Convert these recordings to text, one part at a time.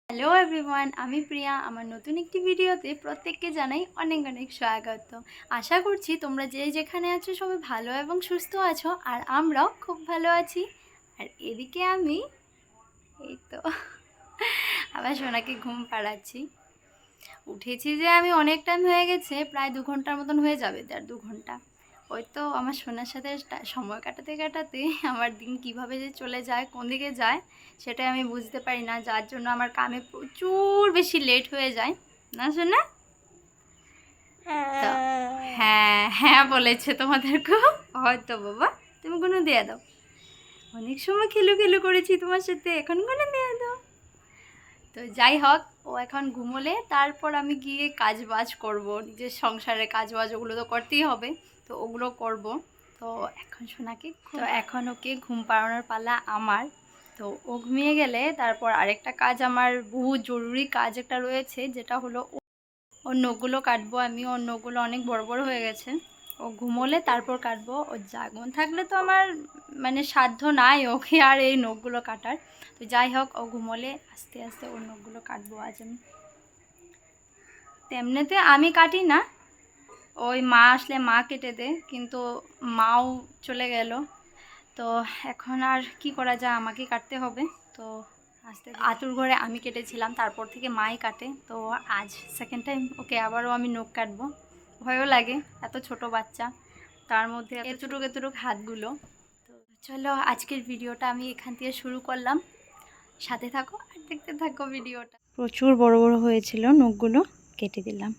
Hello everyone, আমি প্রিয়া। আমার নতুন একটি ভিডিওতে প্রত্যেককে জানাই অনেক অনেক স্বাগত। আশা করছি তোমরা যে যেখানে আছো সবাই ভালো এবং সুস্থ আছো, আর আমরাও খুব ভালো আছি। আর এদিকে আমি এই তো আবার সোনাকে ঘুম পাড়াচ্ছি। উঠেছি যে আমি অনেক টাইম হয়ে গেছে, প্রায় 2 ঘন্টার মতন হয়ে যাবে, 1.5-2 ঘন্টা। ওই তো আমার সোনার সাথে সময় কাটাতে কাটাতে আমার দিন কিভাবে যে চলে যায়, কোন দিকে যায় সেটাই আমি বুঝতে পারি না, যার জন্য আমার কামে প্রচুর বেশি লেট হয়ে যায়। না সোনা? তো হ্যাঁ হ্যাঁ বলেছে তোমাদেরকেও হয়তো। বাবা তুমি কোনো দিয়ে দাও, অনেক সময় খেলু খেলু করেছি তোমার সাথে, এখন কোনো দিয়ে দাও। তো যাই হোক, ও এখন ঘুমোলে তারপর আমি গিয়ে কাজ বাজ করবো, নিজের সংসারের কাজ বাজ ওগুলো তো করতেই হবে, তো ওগুলো করব। তো এখন সোনাকে এখন ওকে ঘুম পাড়ানোর পালা আমার। তো ও ঘুমিয়ে গেলে তারপর আরেকটা কাজ আমার, বহু জরুরি কাজ একটা রয়েছে, যেটা হলো ওর নখগুলো কাটবো। আমি ওর নখগুলো অনেক বড় বড় হয়ে গেছে, ও ঘুমোলে তারপর কাটবো। ও জাগন থাকলে তো আমার মানে সাধ্য নাই ওকে আর এই নখগুলো কাটার। তো যাই হোক, ও ঘুমোলে আস্তে আস্তে ওর নখগুলো কাটবো আজ আমি। তেমনিতে আমি কাটি না, ওই মা আসলে মা কেটে দেয়, কিন্তু মাও চলে গেল। তো এখন আর কি করা যায়, আমাকে কাটতে হবে। তো আস্তে আতুর ঘরে আমি কেটেছিলাম, তারপর থেকে মাই কাটে। তো আজ সেকেন্ড টাইম ওকে আবারও আমি নখ কাটবো। ভয়ও লাগে, এত ছোট বাচ্চা, তার মধ্যে এতটুক এতটুক হাতগুলো। তো চলো, আজকের ভিডিওটা আমি এখান থেকে শুরু করলাম। সাথে থাকো আর দেখতে থাকো ভিডিওটা। প্রচুর বড় বড় হয়েছিল, নখগুলো কেটে দিলাম,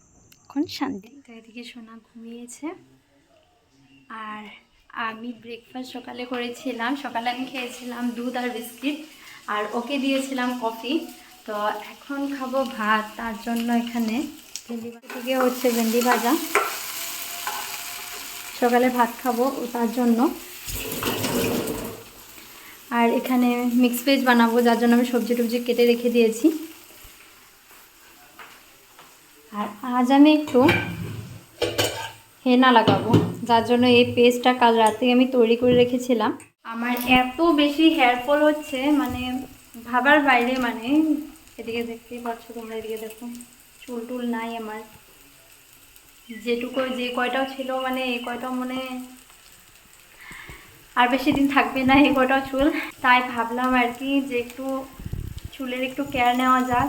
এখন শান্তি। তো এদিকে সোনা ঘুমিয়েছে, আর আমি ব্রেকফাস্ট সকালে করেছিলাম। সকালে আমি খেয়েছিলাম দুধ আর বিস্কিট, আর ওকে দিয়েছিলাম কফি। তো এখন খাবো ভাত, তার জন্য এখানে ভেন্ডি থেকে হচ্ছে ভেন্ডি ভাজা। সকালে ভাত খাবো ও তার জন্য। আর এখানে মিক্স ভেজ বানাবো, যার জন্য আমি সবজি টবজি কেটে রেখে দিয়েছি। আর আজ আমি একটু হেনা লাগাবো, যার জন্য এই পেস্টটা কাল রাতে আমি তৈরি করে রেখেছিলাম। আমার এত বেশি হেয়ার ফল হচ্ছে, মানে ভাবার বাইরে। মানে এদিকে দেখতেই পাচ্ছ তোমরা, এদিকে দেখো, চুল টুল নাই আমার। যেটুকু যে কয়টাও ছিল, মানে এই কয়টাও মনে আর বেশি দিন থাকবে না এই কয়টাও চুল। তাই ভাবলাম আর কি, যে একটু চুলের একটু কেয়ার নেওয়া যাক।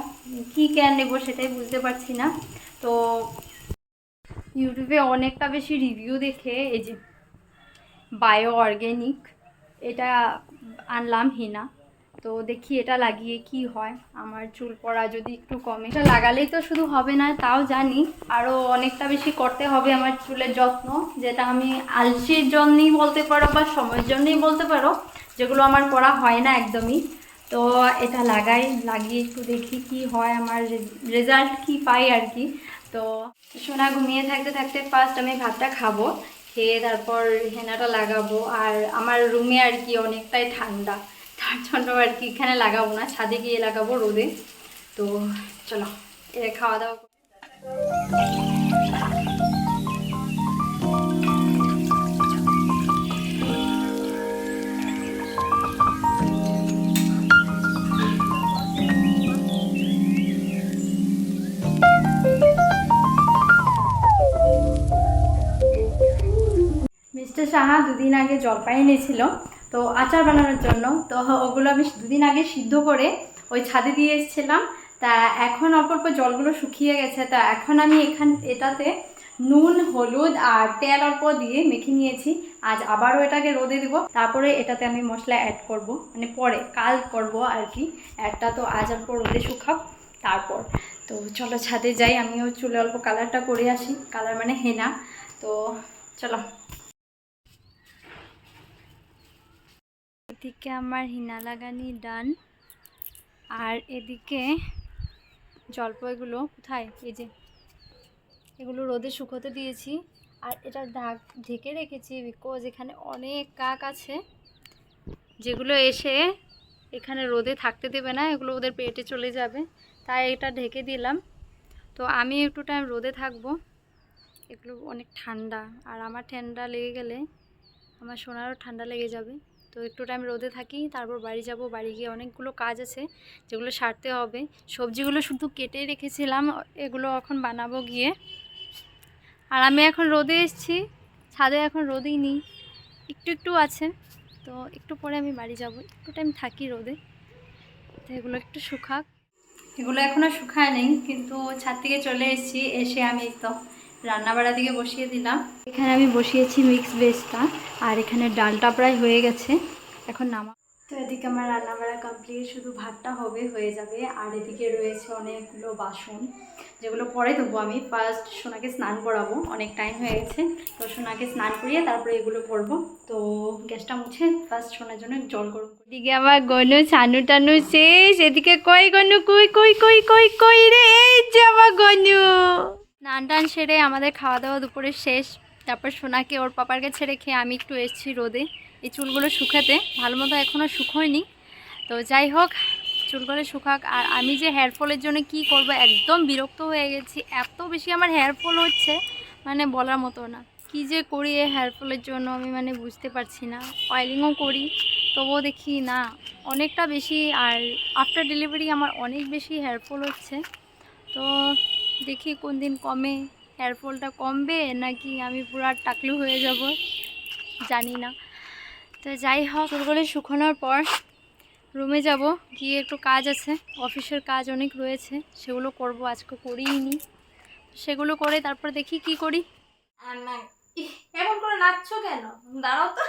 কী কেয়ার নেবো সেটাই বুঝতে পারছি না। তো ইউটিউবে অনেকটা বেশি রিভিউ দেখে এই যে বায়ো অর্গ্যানিক এটা আনলাম, হিনা। তো দেখি এটা লাগিয়ে কি হয়, আমার চুল পড়া যদি একটু কমে। এটা লাগালেই তো শুধু হবে না, তাও জানি আরও অনেকটা বেশি করতে হবে আমার চুলের যত্ন, যেটা আমি আলসির জন্যই বলতে পারো বা সময়ের জন্যই বলতে পারো, যেগুলো আমার করা হয় না একদমই। তো এটা লাগিয়ে একটু দেখি কি হয়, আমার রেজাল্ট কি পাই আর কি। তো সোনা ঘুমিয়ে থাকতে থাকতে ফার্স্ট আমি ভাতটা খাবো, খেয়ে তারপর হেনাটা লাগাবো। আর আমার রুমে আর কি অনেকটাই ঠান্ডা, তার জন্য আর কি এখানে লাগাবো না, ছাদে গিয়ে লাগাবো রোদে। তো চলো খাওয়া দাওয়া। মিস্টার সাহা দুদিন আগে জলপাই এনেছিল তো আচার বানানোর জন্য। তো ওগুলো আমি দুদিন আগে সিদ্ধ করে ওই ছাদে দিয়ে এসেছিলাম। তা এখন অল্প অল্প জলগুলো শুকিয়ে গেছে। তা এখন আমি এটাতে নুন, হলুদ আর তেল অল্প দিয়ে মেখে নিয়েছি। আজ আবারও এটাকে রোদে দিব, তারপরে এটাতে আমি মশলা অ্যাড করব, মানে পরে কাল করব আর কি। একটা তো আজ অল্প রোদে শুকাব তারপর। তো চলো ছাদে যাই, আমিও চুলে অল্প কালারটা করে আসি, কালার মানে হেনা। তো চলো। এদিকে আমার হিনা লাগানি ডান, আর এদিকে জলপাইগুলো কোথায়, এই যে এগুলো রোদে শুকোতে দিয়েছি। আর এটা ঢেকে রেখেছি বিকজ এখানে অনেক কাক আছে, যেগুলো এসে এখানে রোদে থাকতে দেবে না, এগুলো ওদের পেটে চলে যাবে, তাই এটা ঢেকে দিলাম। তো আমি একটু টাইম রোদে থাকবো। এগুলো অনেক ঠান্ডা, আর আমার ঠান্ডা লেগে গেলে আমার সোনারও ঠান্ডা লেগে যাবে। তো একটু টাইম রোদে থাকি, তারপর বাড়ি যাব। বাড়ি গিয়ে অনেকগুলো কাজ আছে যেগুলো সারতে হবে। সবজিগুলো শুধু কেটে রেখেছিলাম, এগুলো এখন বানাবো গিয়ে। আর আমি এখন রোদে এসেছি, ছাদে এখন রোদেই নেই, একটু একটু আছে। তো একটু পরে আমি বাড়ি যাব, একটু টাইম থাকি রোদে। তো এগুলো একটু শুকাক। এগুলো এখনও শুকায় নেই, কিন্তু ছাদ থেকে চলে এসেছি। এসে আমি তো রান্নাবাড়া দিকে বসিয়ে দিলাম। এখানে আমি বসিয়েছি মিক্স ভেজটা, আর এখানে ডালটা প্রায় হয়ে গেছে, এখন নামা। তো এদিকে আমার রান্নাবাড়া কমপ্লিট, শুধু ভাতটা হয়ে যাবে। আর এদিকে রয়েছে অনেকগুলো বাসন, যেগুলো পরে দেবো। আমি ফার্স্ট সোনাকে স্নান করাবো, অনেক টাইম হয়ে গেছে। তো সোনাকে স্নান করিয়ে তারপরে এগুলো করবো। তো গ্যাসটা মুছে ফার্স্ট সোনার জন্য জল গরম করি। এদিকে আমার গনু ছানু টানু শেষ। এদিকে কই গনু, কই কই কই কই কই রে, এই যে আমার গনু। স্নান টান সেরে আমাদের খাওয়া দাওয়া দুপুরে শেষ। তারপর সোনাকে ওর পাপার কাছে রেখে আমি একটু এসেছি রোদে এই চুলগুলো শুকাতে। ভালো মতো এখনও শুকোয়নি, তো যাই হোক চুলগুলো শুকাক। আর আমি যে হেয়ার ফলের জন্য কি করব, একদম বিরক্ত হয়ে গেছি। এত বেশি আমার হেয়ার ফল হচ্ছে, মানে বলার মতো না। কি যে করি এই হেয়ার ফলের জন্য আমি মানে বুঝতে পারছি না। অয়েলিংও করি, তবুও দেখি না অনেকটা বেশি। আর আফটার ডেলিভারি আমার অনেক বেশি হেয়ার ফল হচ্ছে। তো দেখি কোন দিন কমে, হেয়ার ফলটা কমবে নাকি আমি পুরো টাকলু হয়ে যাব, জানি না। তো যাই হোক চুলগুলো শুকানোর পর রুমে যাব, গিয়ে একটু কাজ আছে, অফিসের কাজ অনেক রয়েছে, সেগুলো করব। আজকে করিই নি, সেগুলো করে তারপর দেখি কি করি। এমন করে নাচছো কেন? দাঁড়াও তো,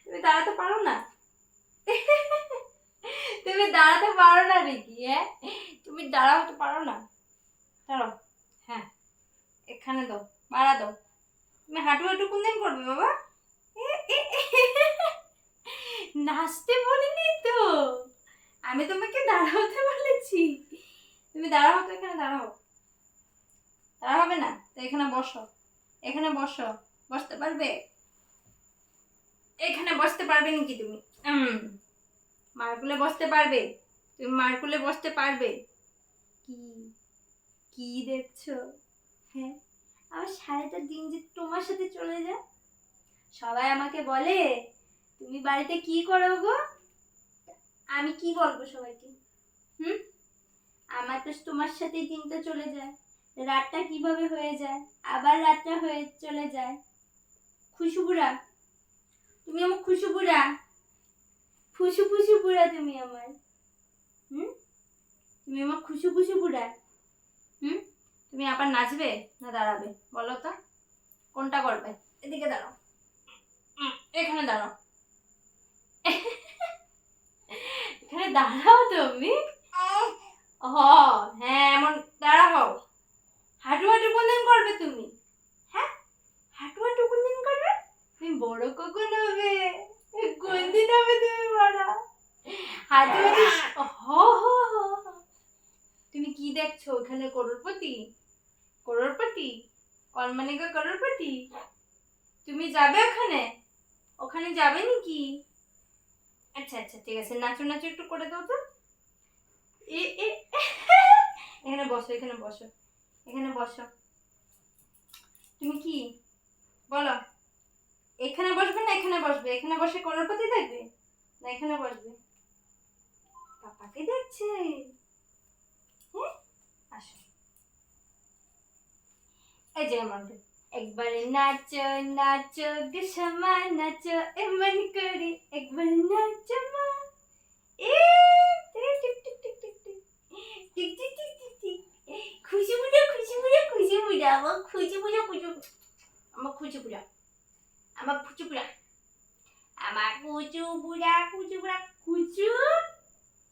তুমি দাঁড়াতে পারো না? তুমি দাঁড়াতে পারো না রিকি? হ্যাঁ, তুমি দাঁড়াতে পারো না? দাঁড়াও, হ্যাঁ, এখানে দাও, বাড়া দাও। তুমি হাঁটু হাঁটু কোন দিন করবে বাবা? নাচতে বলিনি তো, আমি তোমাকে দাঁড়াতে বলেছি। তুমি দাঁড়াও তো, এখানে দাঁড়াও। দাঁড়া হবে না তো এখানে বসো, এখানে বসো। বসতে পারবে? এখানে বসতে পারবে নাকি তুমি? মারকুলে বসতে পারবে? তুমি মারকুলে বসতে পারবে? কি কি দেখছো? হ্যাঁ, আমার সারাটা দিন যে তোমার সাথে চলে যায়। সবাই আমাকে বলে তুমি বাড়িতে কি করো গো? আমি কি বলবো সবাইকে? আমার তো তোমার সাথে দিনটা চলে যায়, রাতটা কিভাবে হয়ে যায়, আবার রাতটা হয়ে চলে যায়। খুশুবুড়া, তুমি আমার খুশুবুড়া, ফুসু ফুসু বুড়া তুমি আমার। তুমি আমার খুশু খুশু বুড়া। তুমি আবার নাচবে না দাঁড়াবে বলো তো, কোনটা করবে? এদিকে দাঁড়াও, এখানে দাঁড়াও, এখানে দাঁড়াও তুমি। হ্যাঁ, এমন দাঁড়াও। হাঁটু হাঁটু কোন দিন করবে তুমি? হ্যাঁ, হাঁটু হাঁটু কোন দিন করবে? তুমি বড় কখন হবে? কোন দিন হবে তুমি বড়? হাঁটু হাঁটু তুমি কি দেখছো ওখানে? করোড়পতি, করোড়পতি, কলমানি গো করোড়পতি। তুমি যাবে ওখানে? ওখানে যাবে নাকি? আচ্ছা আচ্ছা, ঠিক আছে, নাচো নাচো একটু করে দাও তো। এখানে বসো, এখানে বসো, এখানে বসো। তুমি কি বলো, এখানে বসবে না এখানে বসবে? এখানে বসে করোড়পতি দেখবে না এখানে বসবে? পাপাকে দেখছে। হ্যাঁ, আসো। এই যে আমার একবার নাচো নাচো গো শ্যামা নাচো এমন করে, একবার নাচো মা। এ টিক টিক টিক টিক টিক টিক টিক টিক টিক টিক টিক। খুশি বুড়া খুশি বুড়া খুশি বুড়া, আমার খুশি বুড়া খুশি, আমার খুশি বুড়া, আমার খুশি বুড়া, আমার কুচু বুড়া কুচু বুড়া কুচু।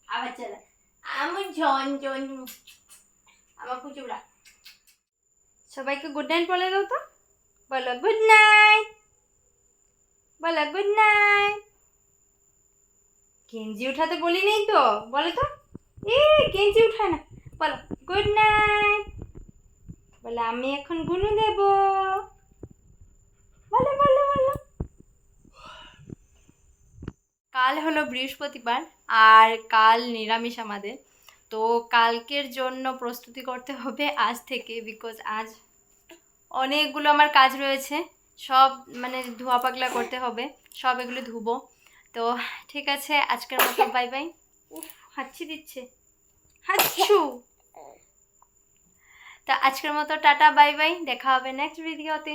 আবার চলো, আমার ঝন ঝন, আমার কুচু বুড়া। সবাইকে গুড নাইট বলে দাও তো, বলো গুড নাইট, বলো গুড নাইট। গেঞ্জি উঠাতে বলি নেই তো, বলো তো। গেঞ্জি উঠায় না, বলো গুড নাইট। বলে আমি এখন গুনু দেব, বলো বলো বলো। কাল হলো বৃহস্পতিবার, আর কাল নিরামিষ আমাদের। তো কালকের জন্য প্রস্তুতি করতে হবে আজ থেকে, বিকজ আজ অনেকগুলো আমার কাজ রয়েছে। সব মানে ধোয়া পাগলা করতে হবে, সব এগুলো ধুবো। তো ঠিক আছে, আজকের মতো বাই বাই। উফ, হাঁচি দিচ্ছে, হাঁচু। তো আজকের মতো টাটা বাই বাই, দেখা হবে নেক্সট ভিডিওতে।